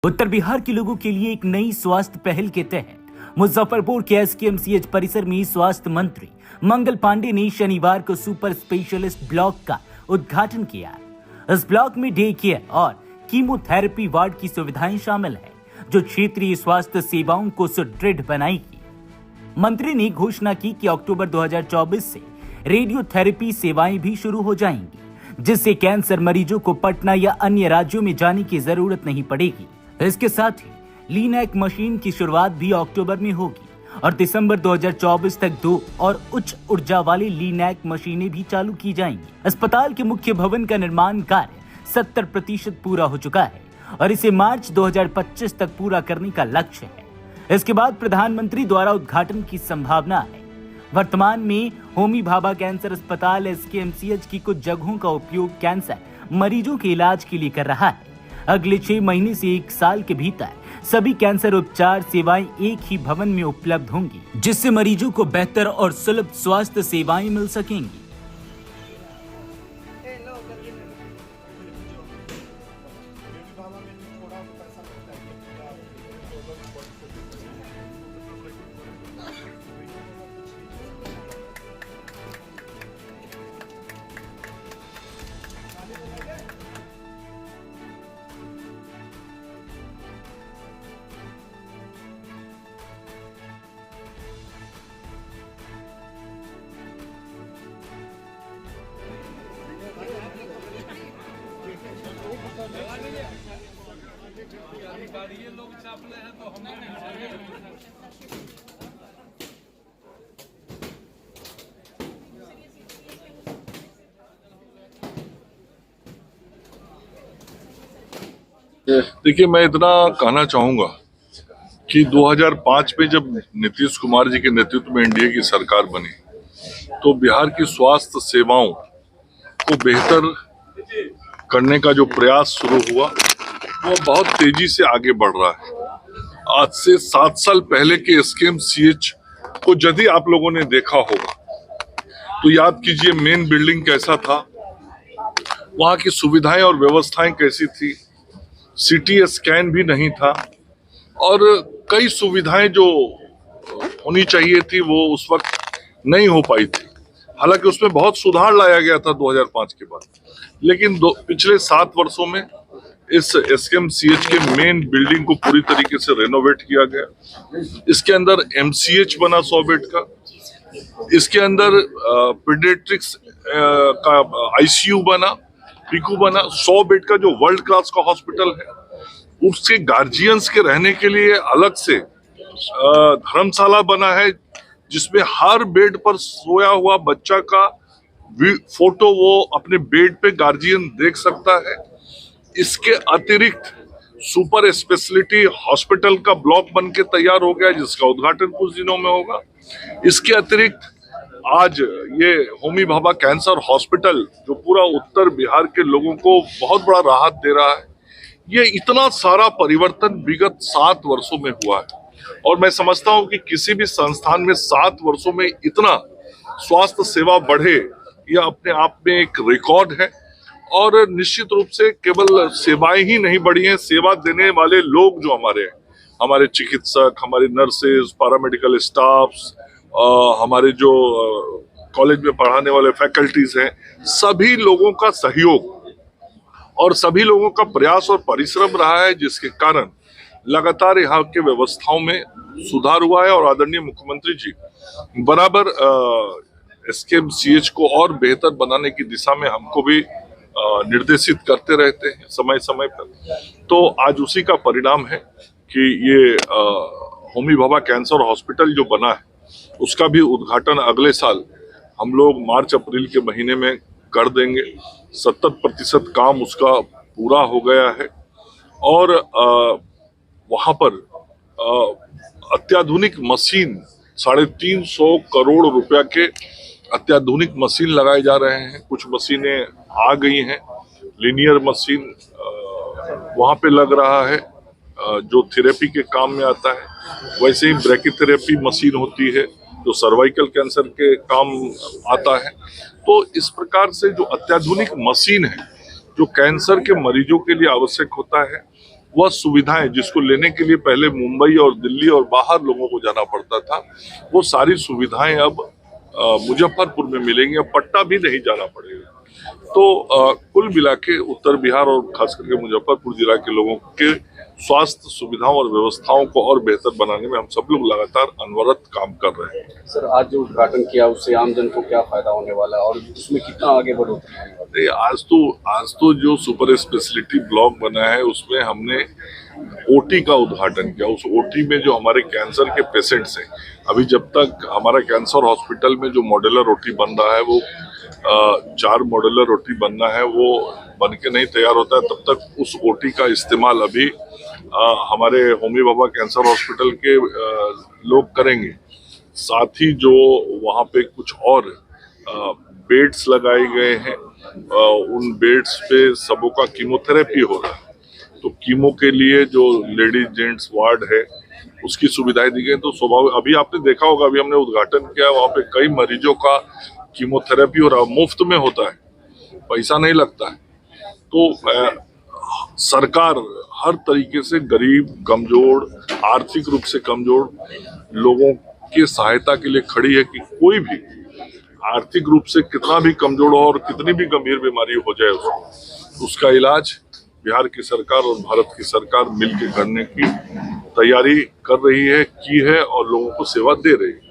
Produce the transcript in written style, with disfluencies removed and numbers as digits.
उत्तर बिहार के लोगों के लिए एक नई स्वास्थ्य पहल के तहत मुजफ्फरपुर के एसकेएमसीएच परिसर में स्वास्थ्य मंत्री मंगल पांडे ने शनिवार को सुपर स्पेशलिस्ट ब्लॉक का उद्घाटन किया। इस ब्लॉक में डे केयर और कीमोथेरेपी वार्ड की सुविधाएं शामिल है, जो क्षेत्रीय स्वास्थ्य सेवाओं को सुदृढ़ बनाएगी। मंत्री ने घोषणा की कि अक्टूबर 2024 से रेडियोथेरेपी सेवाएं भी शुरू हो जाएंगी, जिससे कैंसर मरीजों को पटना या अन्य राज्यों में जाने की जरूरत नहीं पड़ेगी। इसके साथ ही लीनैक मशीन की शुरुआत भी अक्टूबर में होगी और दिसंबर 2024 तक 2 और उच्च ऊर्जा वाली लीनैक मशीनें भी चालू की जाएंगी। अस्पताल के मुख्य भवन का निर्माण कार्य 70% पूरा हो चुका है और इसे मार्च 2025 तक पूरा करने का लक्ष्य है। इसके बाद प्रधानमंत्री द्वारा उद्घाटन की संभावना है। वर्तमान में होमी भाभा कैंसर अस्पताल एसकेएमसीएच की कुछ जगहों का उपयोग कैंसर मरीजों के इलाज के लिए कर रहा है। अगले 6 महीने से 1 साल के भीतर सभी कैंसर उपचार सेवाएं एक ही भवन में उपलब्ध होंगी, जिससे मरीजों को बेहतर और सुलभ स्वास्थ्य सेवाएं मिल सकेंगी। ये लोग चापले हैं तो हमने देखिए, मैं इतना कहना चाहूंगा कि 2005 में जब नीतीश कुमार जी के नेतृत्व में एनडीए की सरकार बनी, तो बिहार की स्वास्थ्य सेवाओं को बेहतर करने का जो प्रयास शुरू हुआ वो बहुत तेजी से आगे बढ़ रहा है। आज से 7 साल पहले के एसकेएमसीएच को यदि आप लोगों ने देखा होगा तो याद कीजिए मेन बिल्डिंग कैसा था, वहां की सुविधाएं और व्यवस्थाएं कैसी थी। सीटी स्कैन भी नहीं था और कई सुविधाएं जो होनी चाहिए थी वो उस वक्त नहीं हो पाई थी। हालांकि उसमें बहुत सुधार लाया गया था 2005 के बाद, लेकिन पिछले 7 वर्षों में इस एसकेएमसीएच के मेन बिल्डिंग को पूरी तरीके से रेनोवेट किया गया। इसके अंदर एमसीएच बना 100 बेड का, इसके अंदर पीडियाट्रिक्स का आईसीयू बना, पीकू बना, 100 बेड का जो वर्ल्ड क्लास का हॉस्पिटल है। उसके गार्जियंस के रहने के लिए अलग से धर्मशाला बना है, जिसमें हर बेड पर सोया हुआ बच्चा का फोटो वो अपने बेड पे गार्जियन देख सकता है। इसके अतिरिक्त सुपर स्पेशलिटी हॉस्पिटल का ब्लॉक बन के तैयार हो गया, जिसका उद्घाटन कुछ दिनों में होगा। इसके अतिरिक्त आज ये होमी भाभा कैंसर हॉस्पिटल जो पूरा उत्तर बिहार के लोगों को बहुत बड़ा राहत दे रहा है, ये इतना सारा परिवर्तन विगत 7 वर्षों में हुआ है। और मैं समझता हूं कि किसी भी संस्थान में 7 वर्षों में इतना स्वास्थ्य सेवा बढ़े, यह अपने आप में एक रिकॉर्ड है। और निश्चित रूप से केवल सेवाएं ही नहीं बढ़ी हैं, सेवा देने वाले लोग जो हमारे चिकित्सक, हमारे नर्सेज, पैरामेडिकल स्टाफ्स, हमारे जो कॉलेज में पढ़ाने वाले फैकल्टीज हैं, सभी लोगों का सहयोग और सभी लोगों का प्रयास और परिश्रम रहा है, जिसके कारण लगातार यहाँ के व्यवस्थाओं में सुधार हुआ है। और आदरणीय मुख्यमंत्री जी बराबर एसकेएमसीएच को और बेहतर बनाने की दिशा में हमको भी निर्देशित करते रहते हैं समय समय पर। तो आज उसी का परिणाम है कि ये होमी भाभा कैंसर हॉस्पिटल जो बना है, उसका भी उद्घाटन अगले साल हम लोग मार्च अप्रैल के महीने में कर देंगे। 70% काम उसका पूरा हो गया है और वहाँ पर अत्याधुनिक मशीन 350 करोड़ रुपया के अत्याधुनिक मशीन लगाए जा रहे हैं। कुछ मशीनें आ गई हैं, लीनियर मशीन वहाँ पे लग रहा है जो थेरेपी के काम में आता है। वैसे ही ब्रैकीथेरेपी मशीन होती है जो सर्वाइकल कैंसर के काम आता है। तो इस प्रकार से जो अत्याधुनिक मशीन है जो कैंसर के मरीजों के लिए आवश्यक होता है, वह सुविधाएं जिसको लेने के लिए पहले मुंबई और दिल्ली और बाहर लोगों को जाना पड़ता था, वो सारी सुविधाएं अब मुजफ्फरपुर में मिलेंगी। अब पटना भी नहीं जाना पड़ेगा। तो कुल मिला के उत्तर बिहार और खास करके मुजफ्फरपुर जिला के लोगों के स्वास्थ्य सुविधाओं और व्यवस्थाओं को और बेहतर बनाने में हम सब लोग लगातार अनवरत काम कर रहे हैं। सर, आज जो उद्घाटन किया उससे आमजन को क्या फायदा होने वाला है और उसमें कितना आगे बढ़ोतरी होने वाली है? आज तो जो सुपर स्पेशलिटी ब्लॉक बना है उसमें हमने ओटी का उद्घाटन किया। उस ओटी में जो हमारे कैंसर के पेशेंट्स हैं, अभी जब तक हमारा कैंसर हॉस्पिटल में जो मॉड्यूलर ओटी बन रहा है वो 4 मॉड्यूलर ओटी बनना है, वो बन के नहीं तैयार होता है, तब तक उस ओटी का इस्तेमाल अभी हमारे होमी भाभा कैंसर हॉस्पिटल के लोग करेंगे। साथ ही जो वहाँ पे कुछ और बेड्स लगाए गए हैं, उन बेड्स पे सबों का कीमोथेरेपी हो रहा है, तो कीमो के लिए जो लेडीज जेंट्स वार्ड है उसकी सुविधाएं दी गई। तो स्वभाव अभी आपने देखा होगा, अभी हमने उद्घाटन किया, वहाँ पे कई मरीजों का कीमोथेरेपी हो रहा है, मुफ्त में होता है, पैसा नहीं लगता है। तो सरकार हर तरीके से गरीब, कमजोर, आर्थिक रूप से कमजोर लोगों की सहायता के लिए खड़ी है कि कोई भी आर्थिक रूप से कितना भी कमजोर हो और कितनी भी गंभीर बीमारी हो जाए उसका इलाज बिहार की सरकार और भारत की सरकार मिलकर करने की तैयारी कर रही है, की है और लोगों को सेवा दे रही है।